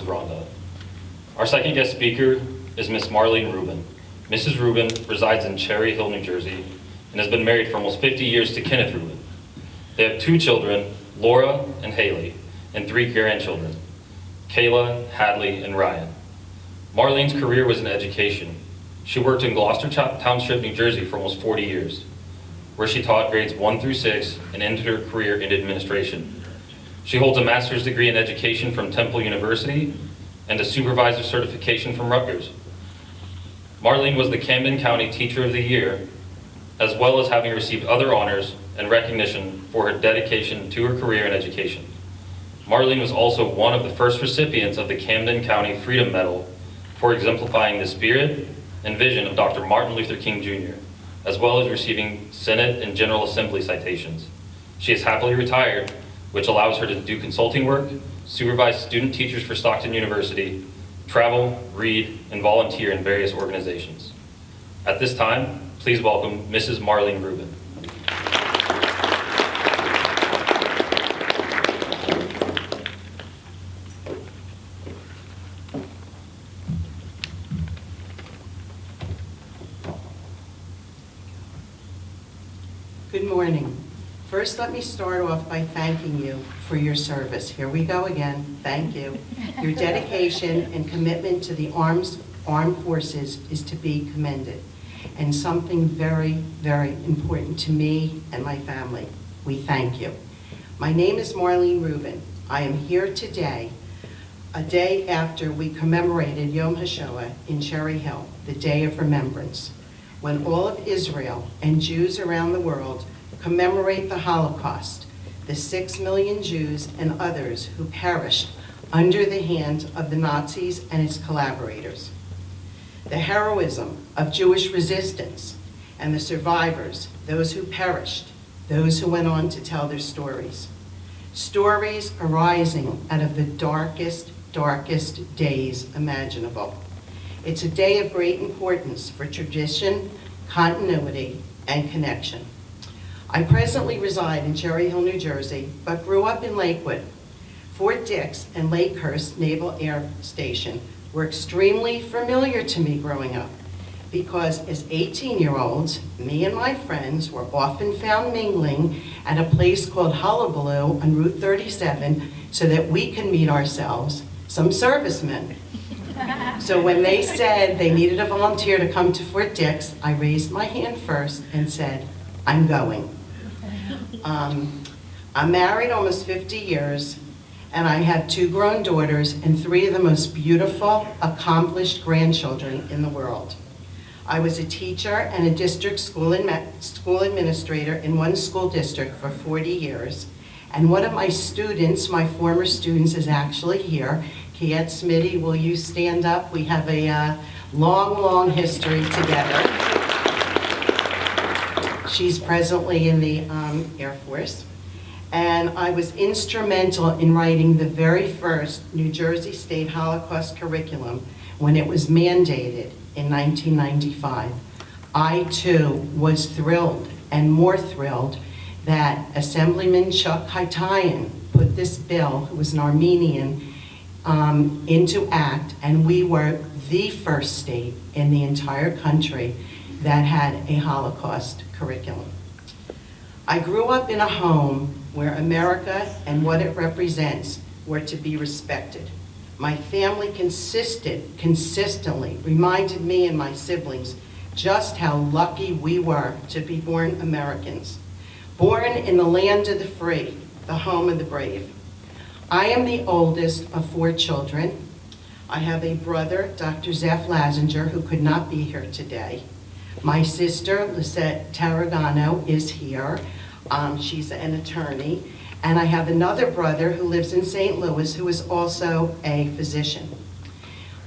Rhonda. Our second guest speaker is Miss Marlene Rubin. Mrs. Rubin resides in Cherry Hill, New Jersey, and has been married for almost 50 years to Kenneth Rubin. They have 2 children, Laura and Haley, and 3 grandchildren, Kayla, Hadley, and Ryan. Marlene's career was in education. She worked in Gloucester Township, New Jersey for almost 40 years, where she taught grades 1 through 6 and ended her career in administration. She holds a master's degree in education from Temple University and a supervisor certification from Rutgers. Marlene was the Camden County Teacher of the Year, as well as having received other honors and recognition for her dedication to her career in education. Marlene was also one of the first recipients of the Camden County Freedom Medal for exemplifying the spirit and vision of Dr. Martin Luther King Jr., as well as receiving Senate and General Assembly citations. She is happily retired, which allows her to do consulting work, supervise student teachers for Stockton University, travel, read, and volunteer in various organizations. At this time, please welcome Mrs. Marlene Rubin. Good morning. First, let me start off by thanking you for your service. Here we go again. Thank you. Your dedication and commitment to the armed forces is to be commended, and something very, very important to me and my family. We thank you. My name is Marlene Rubin. I am here today, a day after we commemorated Yom HaShoah in Cherry Hill, the Day of Remembrance, when all of Israel and Jews around the world commemorate the Holocaust, the 6 million Jews and others who perished under the hand of the Nazis and its collaborators. The heroism of Jewish resistance and the survivors, those who perished, those who went on to tell their stories. Stories arising out of the darkest, darkest days imaginable. It's a day of great importance for tradition, continuity, and connection. I presently reside in Cherry Hill, New Jersey, but grew up in Lakewood. Fort Dix and Lakehurst Naval Air Station were extremely familiar to me growing up because as 18-year-olds, me and my friends were often found mingling at a place called Hullabaloo on Route 37 so that we could meet ourselves, some servicemen. So when they said they needed a volunteer to come to Fort Dix, I raised my hand first and said, I'm going. I'm married almost 50 years, and I have 2 grown daughters and 3 of the most beautiful, accomplished grandchildren in the world. I was a teacher and a district school administrator in one school district for 40 years, and one of my students, my former students, is actually here. Kiet Smitty, will you stand up? We have a long, long history together. She's presently in the Air Force. And I was instrumental in writing the very first New Jersey State Holocaust curriculum when it was mandated in 1995. I, too, was thrilled and more thrilled that Assemblyman Chuck Haitayan put this bill, who was an Armenian, into act, and we were the first state in the entire country that had a Holocaust curriculum. I grew up in a home where America and what it represents were to be respected. My family consistently reminded me and my siblings just how lucky we were to be born Americans, born in the land of the free, the home of the brave. I am the oldest of 4 children. I have a brother, Dr. Zeph Lazinger, who could not be here today. My sister, Lisette Tarragano, is here. She's an attorney. And I have another brother who lives in St. Louis who is also a physician.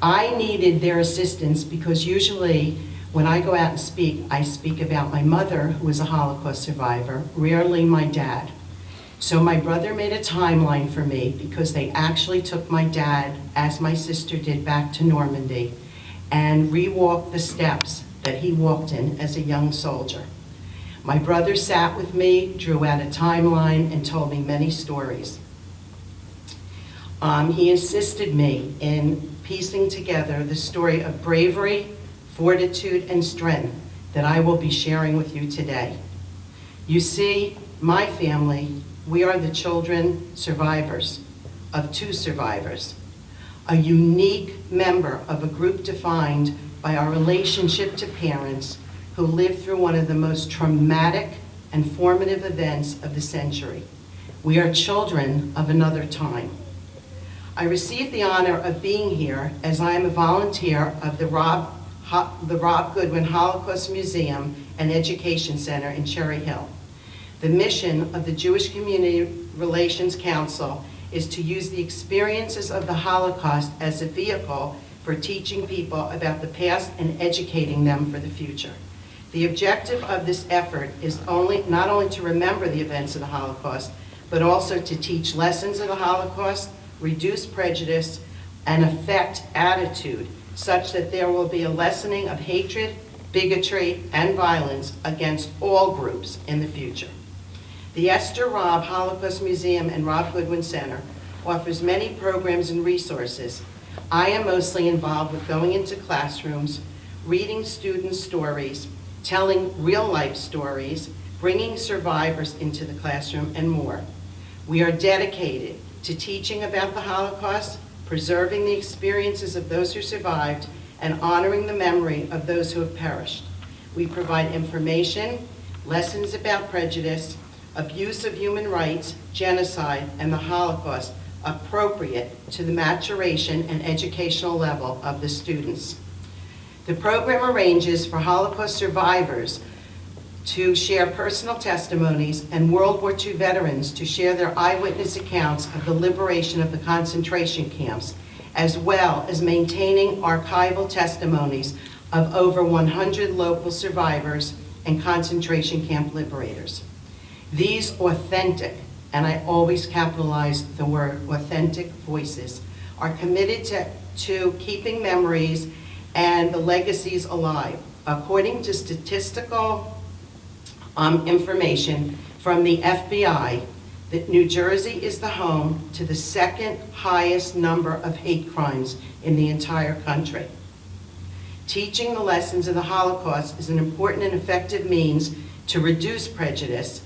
I needed their assistance because usually when I go out and speak, I speak about my mother, who was a Holocaust survivor, rarely my dad. So my brother made a timeline for me because they actually took my dad, as my sister did, back to Normandy and re-walked the steps that he walked in as a young soldier. My brother sat with me, drew out a timeline, and told me many stories. He assisted me in piecing together the story of bravery, fortitude, and strength that I will be sharing with you today. You see, my family, we are the children survivors of two survivors, a unique member of a group defined by our relationship to parents who lived through one of the most traumatic and formative events of the century. We are children of another time. I received the honor of being here as I am a volunteer of the Rob Goodwin Holocaust Museum and Education Center in Cherry Hill. The mission of the Jewish Community Relations Council is to use the experiences of the Holocaust as a vehicle for teaching people about the past and educating them for the future. The objective of this effort is not only to remember the events of the Holocaust, but also to teach lessons of the Holocaust, reduce prejudice, and affect attitude such that there will be a lessening of hatred, bigotry, and violence against all groups in the future. The Esther Robb Holocaust Museum and Rob Goodwin Center offers many programs and resources. I am mostly involved with going into classrooms, reading students' stories, telling real-life stories, bringing survivors into the classroom, and more. We are dedicated to teaching about the Holocaust, preserving the experiences of those who survived, and honoring the memory of those who have perished. We provide information, lessons about prejudice, abuse of human rights, genocide, and the Holocaust appropriate to the maturation and educational level of the students. The program arranges for Holocaust survivors to share personal testimonies and World War II veterans to share their eyewitness accounts of the liberation of the concentration camps, as well as maintaining archival testimonies of over 100 local survivors and concentration camp liberators. These authentic, and I always capitalize the word authentic, voices are committed to keeping memories and the legacies alive. According to statistical information from the FBI, that New Jersey is the home to the second highest number of hate crimes in the entire country. Teaching the lessons of the Holocaust is an important and effective means to reduce prejudice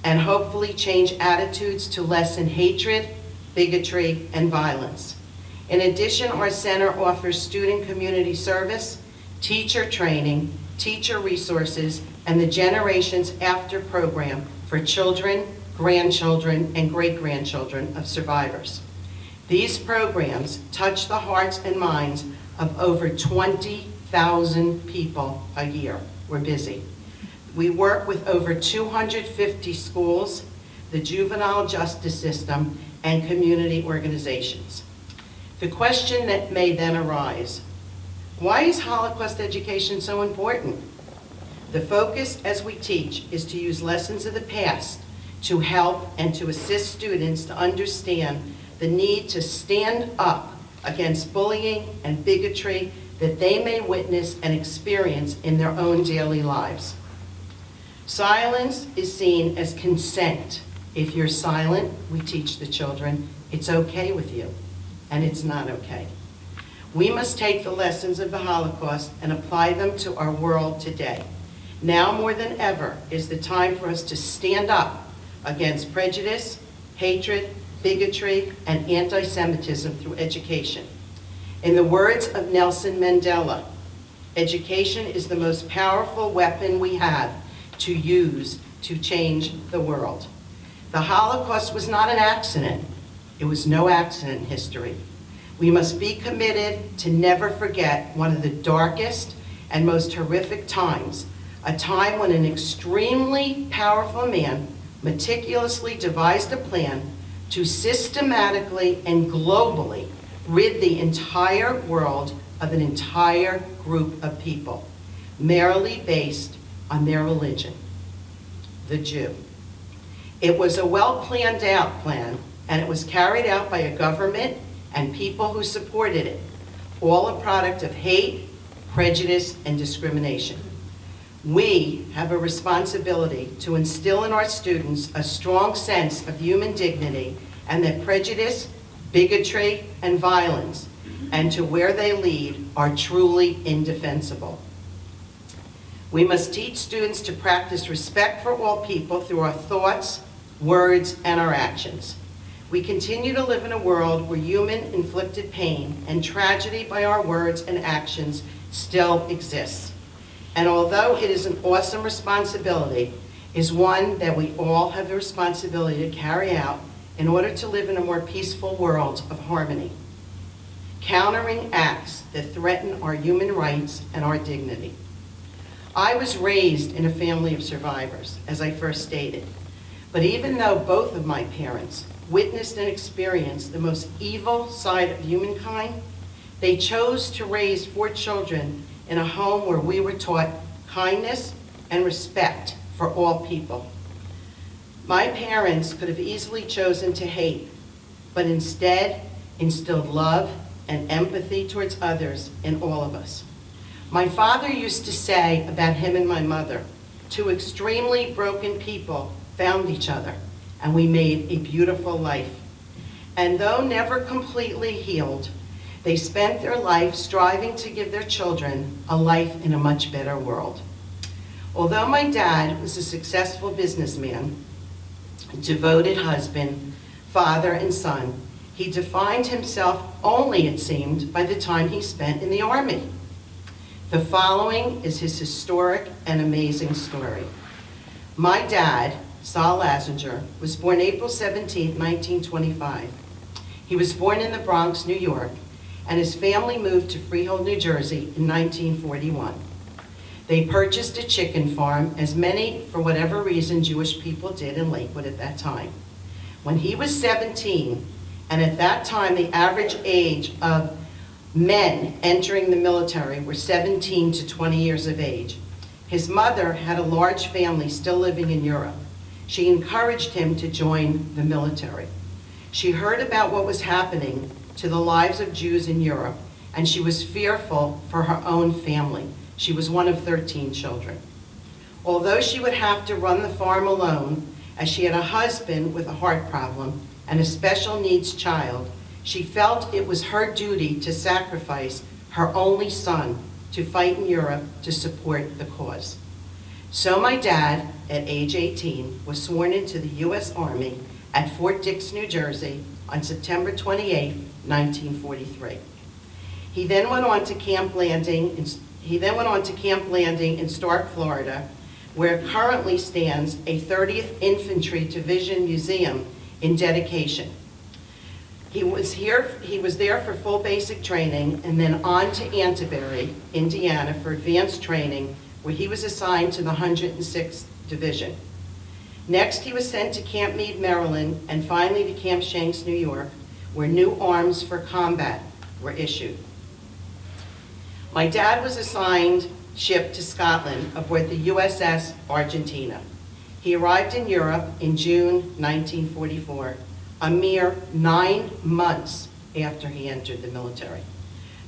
and hopefully change attitudes to lessen hatred, bigotry, and violence. In addition, our center offers student community service, teacher training, teacher resources, and the Generations After program for children, grandchildren, and great-grandchildren of survivors. These programs touch the hearts and minds of over 20,000 people a year. We're busy. We work with over 250 schools, the juvenile justice system, and community organizations. The question that may then arise, why is Holocaust education so important? The focus as we teach is to use lessons of the past to help and to assist students to understand the need to stand up against bullying and bigotry that they may witness and experience in their own daily lives. Silence is seen as consent. If you're silent, we teach the children, it's okay with you, and it's not okay. We must take the lessons of the Holocaust and apply them to our world today. Now more than ever is the time for us to stand up against prejudice, hatred, bigotry, and anti-Semitism through education. In the words of Nelson Mandela, education is the most powerful weapon we have to use to change the world. The Holocaust was not an accident. It was no accident in history. We must be committed to never forget one of the darkest and most horrific times, a time when an extremely powerful man meticulously devised a plan to systematically and globally rid the entire world of an entire group of people, merely based on their religion, the Jew. It was a well-planned out plan, and it was carried out by a government and people who supported it, all a product of hate, prejudice, and discrimination. We have a responsibility to instill in our students a strong sense of human dignity and that prejudice, bigotry, and violence, and to where they lead are truly indefensible. We must teach students to practice respect for all people through our thoughts, words, and our actions. We continue to live in a world where human-inflicted pain and tragedy by our words and actions still exists. And although it is an awesome responsibility, is one that we all have the responsibility to carry out in order to live in a more peaceful world of harmony, countering acts that threaten our human rights and our dignity. I was raised in a family of survivors, as I first stated, but even though both of my parents witnessed and experienced the most evil side of humankind, they chose to raise 4 children in a home where we were taught kindness and respect for all people. My parents could have easily chosen to hate, but instead instilled love and empathy towards others in all of us. My father used to say about him and my mother, 2 extremely broken people found each other, and we made a beautiful life. And though never completely healed, they spent their life striving to give their children a life in a much better world. Although my dad was a successful businessman, devoted husband, father, and son, he defined himself only, it seemed, by the time he spent in the Army. The following is his historic and amazing story. My dad, Sol Lassinger, was born April 17, 1925. He was born in the Bronx, New York, and his family moved to Freehold, New Jersey in 1941. They purchased a chicken farm, as many, for whatever reason, Jewish people did in Lakewood at that time. When he was 17, and at that time the average age of men entering the military were 17 to 20 years of age, his mother had a large family still living in Europe. She encouraged him to join the military. She heard about what was happening to the lives of Jews in Europe, and she was fearful for her own family. She was one of 13 children. Although she would have to run the farm alone, as she had a husband with a heart problem and a special needs child, she felt it was her duty to sacrifice her only son to fight in Europe to support the cause. So my dad, at age 18, was sworn into the U.S. Army at Fort Dix, New Jersey on September 28, 1943. He then went on to Camp Landing in Stark, Florida, where currently stands a 30th Infantry Division Museum in dedication. He was there for full basic training and then on to Antibury, Indiana for advanced training, where he was assigned to the 106th Division. Next, he was sent to Camp Meade, Maryland, and finally to Camp Shanks, New York, where new arms for combat were issued. My dad was assigned ship to Scotland aboard the USS Argentina. He arrived in Europe in June 1944, a mere 9 months after he entered the military.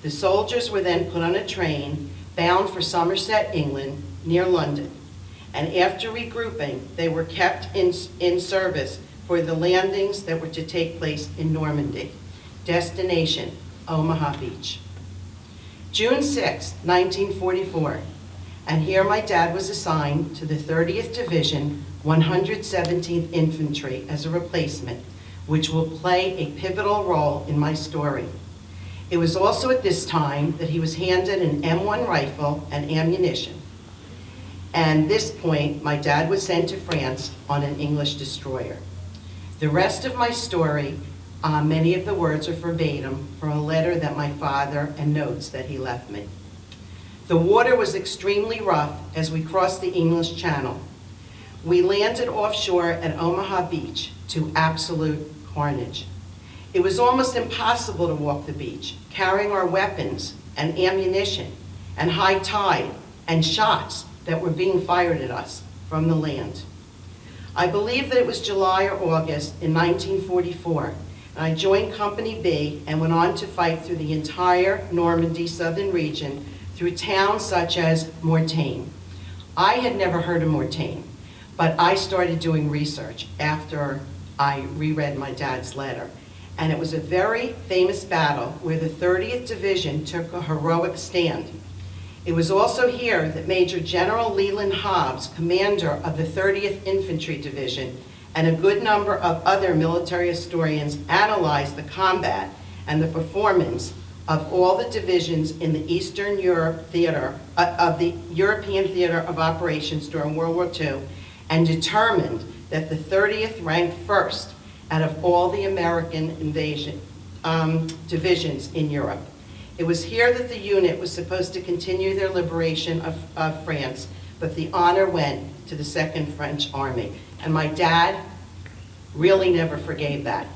The soldiers were then put on a train bound for Somerset, England, near London, and after regrouping, they were kept in service for the landings that were to take place in Normandy. Destination, Omaha Beach. June 6, 1944, and here my dad was assigned to the 30th Division, 117th Infantry as a replacement, which will play a pivotal role in my story. It was also at this time that he was handed an M1 rifle and ammunition. And at this point, my dad was sent to France on an English destroyer. The rest of my story, many of the words are verbatim from a letter that my father and notes that he left me. The water was extremely rough as we crossed the English Channel. We landed offshore at Omaha Beach to absolute carnage. It was almost impossible to walk the beach, carrying our weapons and ammunition and high tide and shots that were being fired at us from the land. I believe that it was July or August in 1944, and I joined Company B and went on to fight through the entire Normandy southern region through towns such as Mortain. I had never heard of Mortain, but I started doing research after I reread my dad's letter. And it was a very famous battle where the 30th Division took a heroic stand. It was also here that Major General Leland Hobbs, commander of the 30th Infantry Division, and a good number of other military historians analyzed the combat and the performance of all the divisions in the Eastern Europe theater, of the European theater of operations during World War II, and determined that the 30th ranked first out of all the American invasion divisions in Europe. It was here that the unit was supposed to continue their liberation of France, but the honor went to the Second French Army. And my dad really never forgave that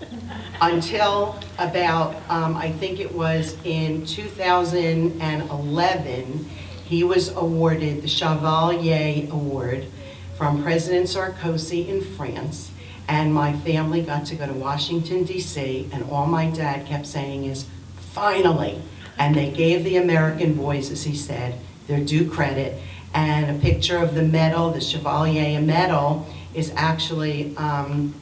until about, I think it was in 2011, he was awarded the Chevalier Award from President Sarkozy in France, and my family got to go to Washington, D.C., and all my dad kept saying is, finally. And they gave the American boys, as he said, their due credit, and a picture of the medal, the Chevalier medal, is actually on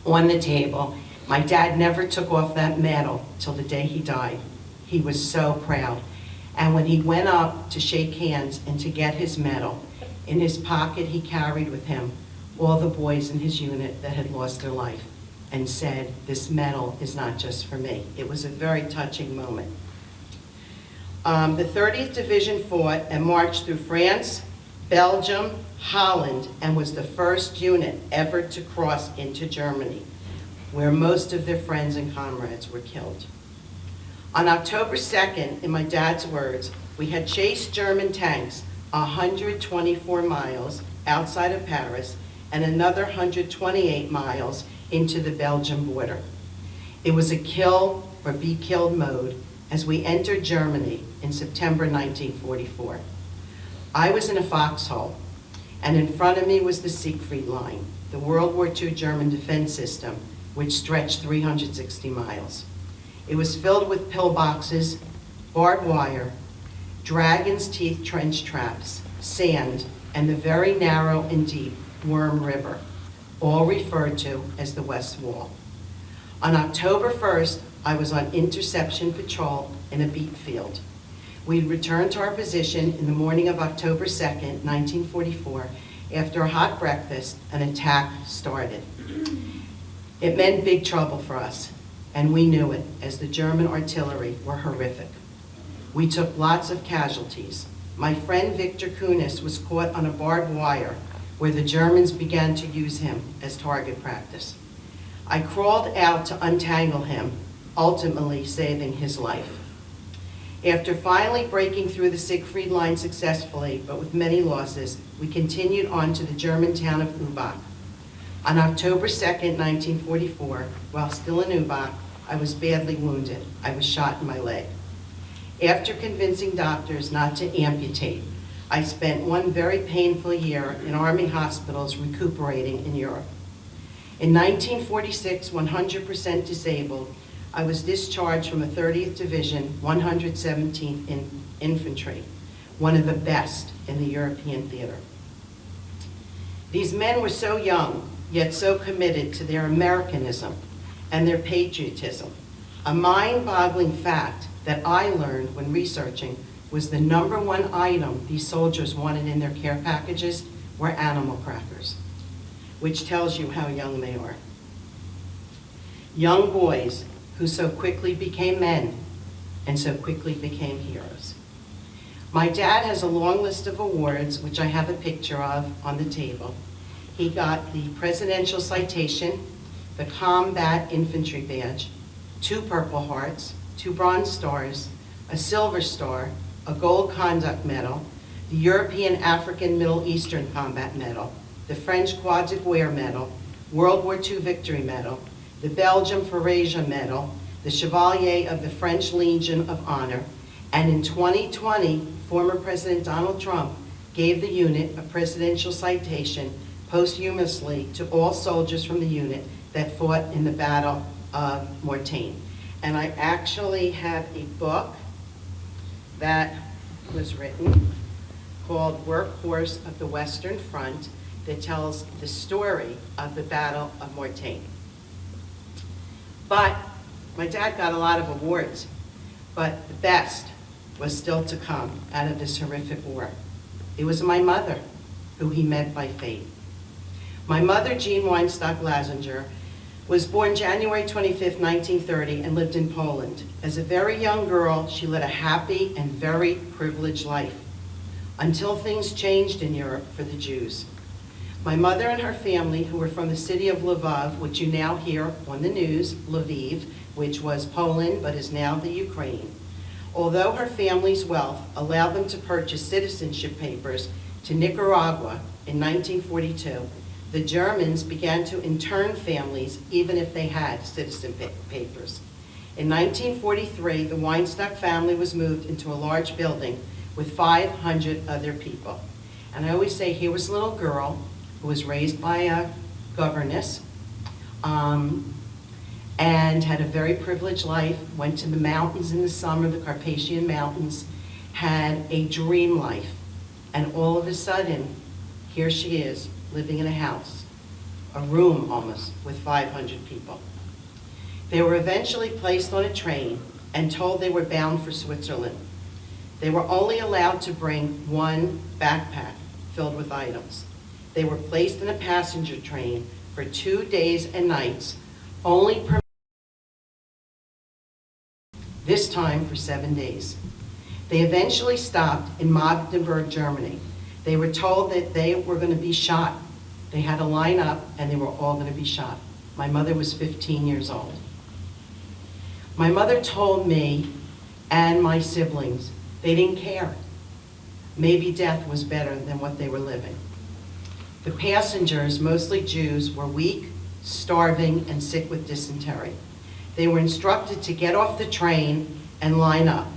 the table. My dad never took off that medal till the day he died. He was so proud. And when he went up to shake hands and to get his medal, in his pocket he carried with him all the boys in his unit that had lost their life and said, this medal is not just for me. It was a very touching moment. The 30th Division fought and marched through France, Belgium, Holland, and was the first unit ever to cross into Germany, where most of their friends and comrades were killed. On October 2nd, in my dad's words, we had chased German tanks 124 miles outside of Paris and another 128 miles into the Belgian border. It was a kill or be killed mode as we entered Germany in September 1944. I was in a foxhole, and in front of me was the Siegfried Line, the World War II German defense system, which stretched 360 miles. It was filled with pillboxes, barbed wire, dragon's teeth trench traps, sand, and the very narrow and deep Worm River, all referred to as the West Wall. On October 1st, I was on interception patrol in a beet field. We returned to our position in the morning of October 2nd, 1944. After a hot breakfast, an attack started. It meant big trouble for us, and we knew it, as the German artillery were horrific. We took lots of casualties. My friend Victor Kunis was caught on a barbed wire where the Germans began to use him as target practice. I crawled out to untangle him, ultimately saving his life. After finally breaking through the Siegfried Line successfully, but with many losses, we continued on to the German town of Übach. On October 2nd, 1944, while still in Übach, I was badly wounded. I was shot in my leg. After convincing doctors not to amputate, I spent one very painful year in Army hospitals recuperating in Europe. In 1946, 100% disabled, I was discharged from a 30th Division, 117th Infantry, one of the best in the European theater. These men were so young, yet so committed to their Americanism and their patriotism. A mind-boggling fact that I learned when researching was the #1 item these soldiers wanted in their care packages were animal crackers, which tells you how young they are. Young boys who so quickly became men and so quickly became heroes. My dad has a long list of awards, which I have a picture of on the table. He got the Presidential Citation, the Combat Infantry Badge, 2 Purple Hearts, 2 Bronze Stars, a Silver Star, a Gold Conduct Medal, the European African Middle Eastern Combat Medal, the French Croix de Guerre Medal, World War II Victory Medal, the Belgium Farasia Medal, the Chevalier of the French Legion of Honor, and in 2020, former President Donald Trump gave the unit a presidential citation posthumously to all soldiers from the unit that fought in the Battle of Mortain. And I actually have a book that was written called Workhorse of the Western Front that tells the story of the Battle of Mortain. But My dad got a lot of awards, but the best was still to come out of this horrific war. It was my mother who he met by fate. My mother, Jean Weinstock Lazinger, was born January 25, 1930, and lived in Poland. As a very young girl, she led a happy and very privileged life, until things changed in Europe for the Jews. My mother and her family, who were from the city of Lvov, which you now hear on the news, Lviv, which was Poland but is now the Ukraine. Although her family's wealth allowed them to purchase citizenship papers to Nicaragua in 1942, the Germans began to intern families even if they had citizen papers. In 1943, the Weinstock family was moved into a large building with 500 other people. And I always say, here was a little girl who was raised by a governess and had a very privileged life, went to the mountains in the summer, the Carpathian Mountains, had a dream life. And all of a sudden, here she is, living in a house, a room almost, with 500 people. They were eventually placed on a train and told they were bound for Switzerland. They were only allowed to bring one backpack filled with items. They were placed in a passenger train for 2 days and nights, only permitted this time for 7 days. They eventually stopped in Magdeburg, Germany. They were told that they were going to be shot. They had to line up and they were all going to be shot. My mother was 15 years old. My mother told me and my siblings they didn't care. Maybe death was better than what they were living. The passengers, mostly Jews, were weak, starving, and sick with dysentery. They were instructed to get off the train and line up.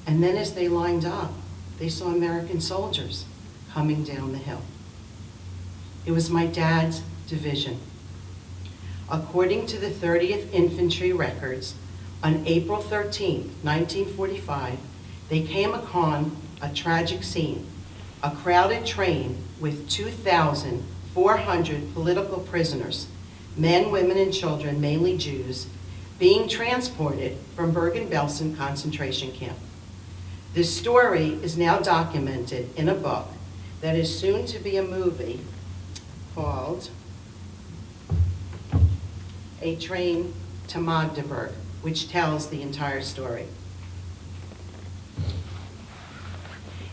And then as they lined up, they saw American soldiers coming down the hill. It was my dad's division. According to the 30th Infantry records, on April 13, 1945, they came upon a tragic scene, a crowded train with 2,400 political prisoners, men, women, and children, mainly Jews, being transported from Bergen-Belsen concentration camp. This story is now documented in a book that is soon to be a movie called A Train to Magdeburg, which tells the entire story.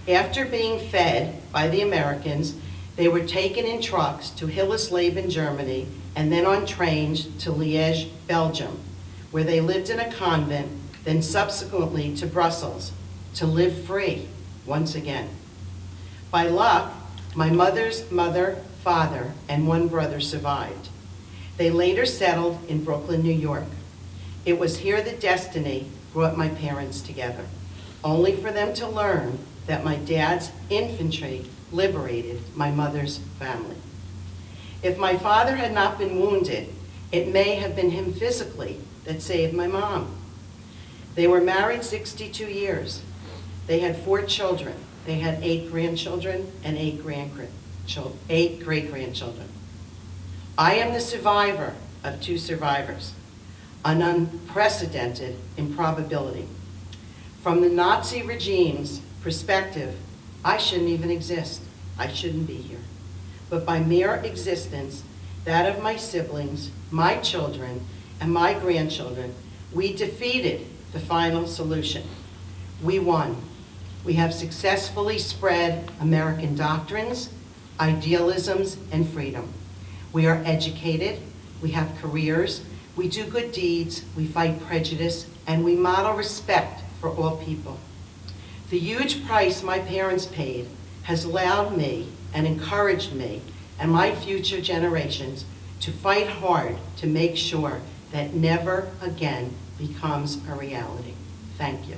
After being fed by the Americans, they were taken in trucks to Hillesleben, Germany, and then on trains to Liège, Belgium, where they lived in a convent, then subsequently to Brussels, to live free once again. By luck, my mother's mother, father, and one brother survived. They later settled in Brooklyn, New York. It was here that destiny brought my parents together, only for them to learn that my dad's infantry liberated my mother's family. If my father had not been wounded, it may have been him physically that saved my mom. They were married 62 years. They had 4 children. They had 8 grandchildren and 8 great-grandchildren. I am the survivor of 2 survivors, an unprecedented improbability. From the Nazi regime's perspective, I shouldn't even exist. I shouldn't be here. But by mere existence, that of my siblings, my children, and my grandchildren, we defeated the final solution. We won. We have successfully spread American doctrines, idealisms, and freedom. We are educated, we have careers, we do good deeds, we fight prejudice, and we model respect for all people. The huge price my parents paid has allowed me and encouraged me and my future generations to fight hard to make sure that never again becomes a reality. Thank you.